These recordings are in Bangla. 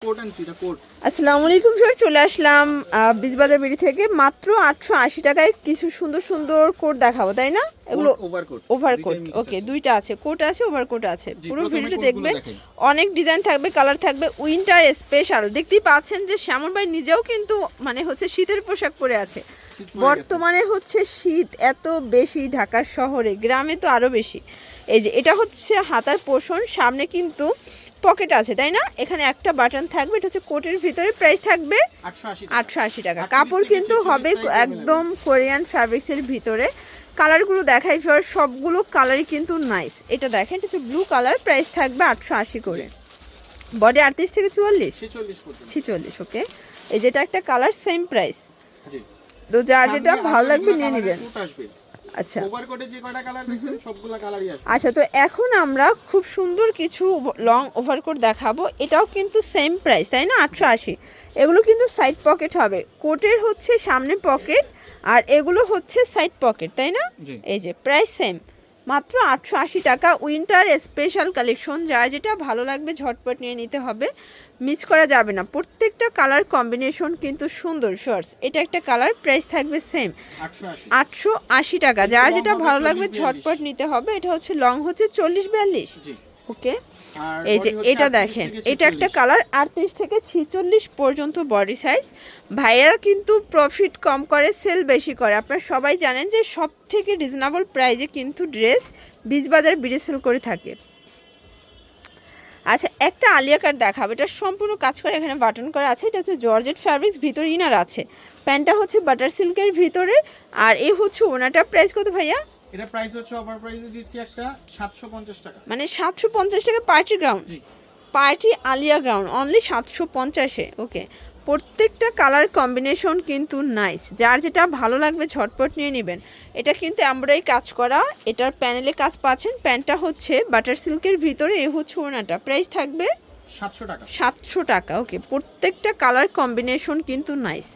আসসালামু আলাইকুম স্যার, চলে আসলাম বীজবাজার বিডি থেকে। মাত্র 880 টাকায় কিছু সুন্দর সুন্দর কোট দেখাবো, তাই না? এগুলো ওভারকোট। ওকে, দুইটা আছে, কোট আছে, ওভারকোট আছে। পুরো ভিডিওটা দেখবেন, অনেক ডিজাইন থাকবে, কালার থাকবে, উইন্টার স্পেশাল। দেখতেই পাচ্ছেন যে শ্যামল ভাই নিজেও কিন্তু মানে হচ্ছে শীতের পোশাক পরে আছে। বর্তমানে হচ্ছে শীত এত বেশি ঢাকা শহরে, গ্রামে তো আরও বেশি। এই যে এটা হচ্ছে হাতার পোর্শন, সামনে কিন্তু পকেট আছে, তাই না? এখানে একটা বাটন থাকবে, এটা হচ্ছে কোটের ভিতরে। প্রাইস থাকবে 880 টাকা। কাপড় কিন্তু হবে একদম কোরিয়ান ফ্যাব্রিক্সের ভিতরে। কালারগুলো দেখাই ফির, সবগুলো কালারই কিন্তু নাইস। এটা দেখেন, এটা হচ্ছে ব্লু কালার। প্রাইস থাকবে 880 করে। বডি 38 থেকে 46। ওকে, এই যেটা একটা কালার, সেম প্রাইস। তো যার যেটা ভালো লাগবে নিয়ে নেবেন। আচ্ছা আচ্ছা, তো এখন আমরা খুব সুন্দর কিছু লং ওভারকোট দেখাবো। এটাও কিন্তু সেম প্রাইস, তাই না? 880। এগুলো কিন্তু সাইড পকেট হবে। কোটের হচ্ছে সামনে পকেট, আর এগুলো হচ্ছে সাইড পকেট, তাই না? এই যে প্রাইস সেম, মাত্র 880 টাকা। উইন্টার স্পেশাল কালেকশন, যার যেটা ভালো লাগবে ঝটপট নিয়ে নিতে হবে, মিস করা যাবে না। প্রত্যেকটা কালার কম্বিনেশন কিন্তু সুন্দর। শর্টস, এটা একটা কালার, প্রাইস থাকবে সেম 880 টাকা। যার যেটা ভালো লাগবে ঝটপট নিতে হবে। এটা হচ্ছে লং হচ্ছে 40-42। ওকে, এই যে এটা দেখেন, এটা একটা কালার, 38 থেকে 46 পর্যন্ত বডি সাইজ। ভাইয়ারা কিন্তু প্রফিট কম করে, সেল বেশি করে। আপনারা সবাই জানেন যে সব থেকে রিজনেবল প্রাইজে কিন্তু ড্রেস বীজবাজার বিডি সেল করে থাকে। আচ্ছা, একটা আলিয়া কাট দেখাবো। এটা সম্পূর্ণ কাজ করে, এখানে বাটন করা আছে। এটা হচ্ছে জর্জেট ফ্যাব্রিক্স, ভিতরে ইনার আছে। প্যান্টটা হচ্ছে বাটার সিল্কের ভিতরে, আর এই হচ্ছে ওনাটা। প্রাইস কত ভাইয়া? এটা প্রাইস হচ্ছে ওভার প্রাইসে দিচ্ছি একটা 750 টাকা। মানে 750 টাকা পার্টি গ্রাউন্ড, পার্টি আলিয়া গ্রাউন্ড অনলি 750-এ। ওকে, প্রত্যেকটা কালার কম্বিনেশন কিন্তু নাইস। যার যেটা ভালো লাগবে ঝটপট নিয়ে নেবেন। এটা কিন্তু এমব্রয়ডারি কাজ করা, এটার প্যানেলে কাজ পাচ্ছেন। প্যান্টটা হচ্ছে বাটার সিল্কের ভিতরে, এ হচ্ছে ওনাটা। প্রাইস থাকবে 700 টাকা। ওকে, প্রত্যেকটা কালার কম্বিনেশন কিন্তু নাইস।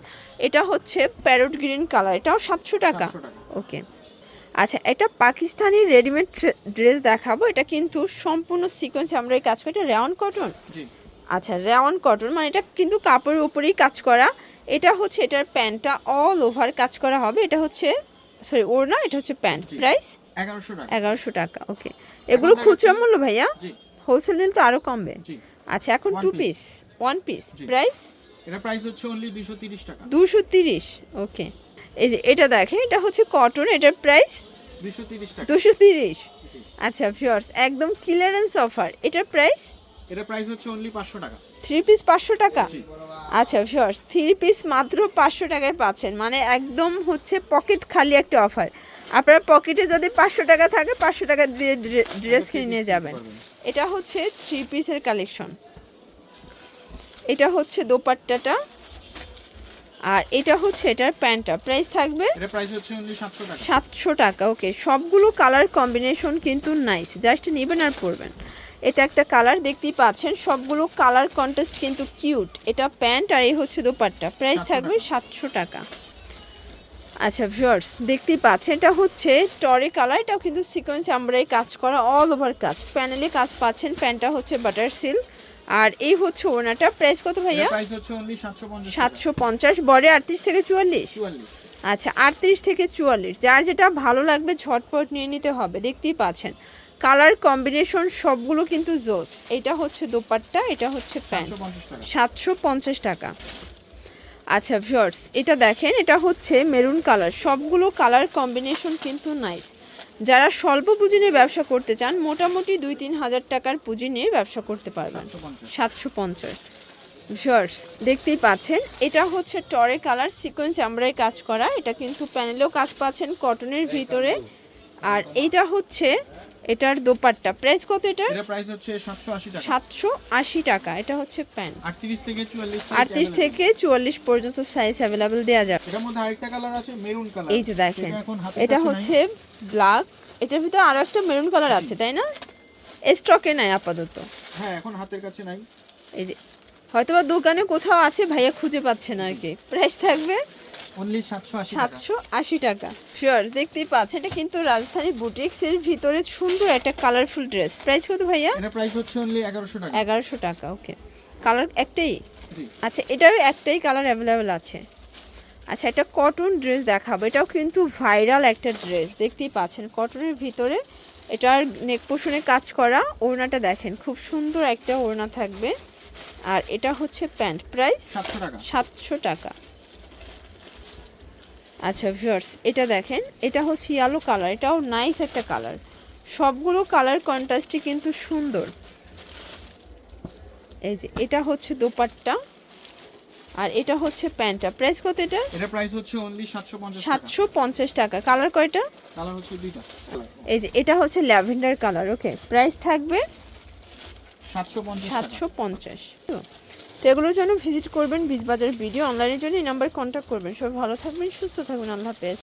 এটা হচ্ছে প্যারট গ্রিন কালার, এটাও 700 টাকা। ওকে, আচ্ছা, এটা পাকিস্তানি রেডিমেড ড্রেস দেখাবো। এটা কিন্তু সম্পূর্ণ সিকোয়েন্স আমরা এই কাজ করি। এটা রেওয়ান কটন। আচ্ছা, রেওয়ান কটন মানে এটা কিন্তু কাপড়ের উপরেই কাজ করা। এটা হচ্ছে এটার প্যান্টটা অল ওভার কাজ করা হবে। এটা হচ্ছে সরি ওড়না, এটা হচ্ছে প্যান্ট। প্রাইস 1100 টাকা। ওকে, এগুলো খুচরা মূল্য ভাইয়া, হোলসেল নিলে তো আরও কমবে। আচ্ছা, এখন two piece, one piece. Price এটা প্রাইস হচ্ছে অনলি 230 টাকা। 230। ওকে, এই যে এটা দেখেন, এটা হচ্ছে কটন, এটার প্রাইস 230 টাকা। 230। আচ্ছা ভিউয়ার্স, একদম ক্লিয়ারেন্স অফার। এটার প্রাইস? এটা প্রাইস হচ্ছে অনলি 500 টাকা। 3 পিস 500 টাকা। আচ্ছা ভিউয়ার্স, 3 পিস মাত্র 500 টাকায় পাচ্ছেন, মানে একদম হচ্ছে পকেট খালি একটা অফার। আপনার পকেটে যদি 500 টাকা থাকে, 500 টাকা দিয়ে ড্রেস কিনে নিয়ে যাবেন। এটা হচ্ছে 3 পিসের কালেকশন। এটা হচ্ছে দোপাট্টাটা, আর এটা হচ্ছে এটার প্যান্টটা। প্রাইস থাকবে? এটা প্রাইস হচ্ছে অনলি 700 টাকা। 700 টাকা। ওকে, সবগুলো কালার কম্বিনেশন কিন্তু নাইস, জাস্ট নেবেন আর পরবেন। এটা একটা কালার, দেখতেই পাচ্ছেন সবগুলো কালার কন্ট্রাস্ট কিন্তু কিউট। এটা প্যান্ট, আর এই হচ্ছে দোপাট্টা। প্রাইস থাকবে 700 টাকা। আচ্ছা ভিউয়ার্স, দেখতেই পাচ্ছেন এটা হচ্ছে টরে কালার। এটাও কিন্তু সিকোয়েন্স আমরাই কাজ করা, অল ওভার কাজ, প্যানেলে কাজ পাচ্ছেন। প্যান্টটা হচ্ছে বাটার সিল্ক, আর এই হচ্ছে ওড়নাটা। প্রাইস কত ভাইয়া? প্রাইস হচ্ছে অনলি 750। 750। বডি 38 থেকে 44। আচ্ছা, 38 থেকে 44। যার যেটা ভালো লাগবে ঝটপট নিয়ে নিতে হবে। দেখতেই পাচ্ছেন কালার কম্বিনেশন সবগুলো কিন্তু জোস। এটা হচ্ছে দোপাট্টা, এটা হচ্ছে প্যান্ট। 750 টাকা। আচ্ছা ভিউয়ার্স, এটা দেখেন, এটা হচ্ছে মেরুন কালার। সবগুলো কালার কম্বিনেশন কিন্তু নাইস। যারা স্বল্প পুঁজি নিয়ে ব্যবসা করতে চান, মোটামুটি 2-3 হাজার টাকার পুঁজি নিয়ে ব্যবসা করতে পারবেন। 750। ভিউয়ার্স, দেখতেই পাচ্ছেন এটা হচ্ছে টরে কালার, সিকোয়েন্স আমরাই কাজ করা। এটা কিন্তু প্যানেলেও কাজ পাচ্ছেন কটনের ভিতরে, আর এইটা হচ্ছে এটার দোপাট্টা। প্রাইস কত এটা? এটা প্রাইস হচ্ছে 780 টাকা। 780 টাকা। এটা হচ্ছে প্যান্ট। 38 থেকে 44 সাইজ। 38 থেকে 44 পর্যন্ত সাইজ अवेलेबल দেয়া যাবে। এটার মধ্যে আরেকটা কালার আছে, মেরুন কালার। এই যে দেখেন, এটা হচ্ছে ব্ল্যাক, এটার ভিতরে আরো একটা মেরুন কালার আছে, তাই না? স্টকে নাই আপাতত। হ্যাঁ, এখন হাতের কাছে নাই। এই যে হয়তোবা দোকানে কোথাও আছে, ভাইয়া খুঁজে পাচ্ছেন আর কি। প্রাইস থাকবে অনলি 780 টাকা। 780 টাকা। ভিউয়ার্স, দেখতেই পাচ্ছেন এটা কিন্তু রাজধানী বুটিক্স এর ভিতরে সুন্দর একটা কালারফুল ড্রেস। প্রাইস কত ভাইয়া? এটা প্রাইস হচ্ছে অনলি 1100 টাকা। 1100 টাকা। ওকে, কালার একটাই? জি আচ্ছা, এটারও একটাই কালার অ্যাভেলেবেল আছে। আচ্ছা, এটা কটন ড্রেস দেখাবো। এটাও কিন্তু ভাইরাল একটা ড্রেস, দেখতেই পাচ্ছেন কটনের ভিতরে। এটার নেক পোর্শনে কাজ করা, ওড়নাটা দেখেন খুব সুন্দর একটা ওড়না থাকবে। আর এটা হচ্ছে প্যান্ট, প্রাইস 700 টাকা। 700 টাকা। আচ্ছা ভিউয়ার্স, এটা দেখেন, এটা হচ্ছে ইয়েলো কালার, এটাও নাইস একটা কালার। সবগুলো কালার কন্ট্রাস্টই কিন্তু সুন্দর। এই যে এটা হচ্ছে দোপাট্টা, আর এটা হচ্ছে প্যান্টটা। প্রাইস কত এটা? এটা প্রাইস হচ্ছে অনলি 750 টাকা। 750 টাকা। কালার কয়টা? কালার হচ্ছে দুইটা। এই যে এটা হচ্ছে ল্যাভেন্ডার কালার। ওকে, প্রাইস থাকবে 750 টাকা। 750। তো এগুলোর জন্য ভিজিট করবেন বিজবাজার ভিডিও। অনলাইনের জন্য এই নাম্বার কন্ট্যাক্ট করবেন। সবাই ভালো থাকবেন, সুস্থ থাকবেন, আল্লাহ হাফেজ।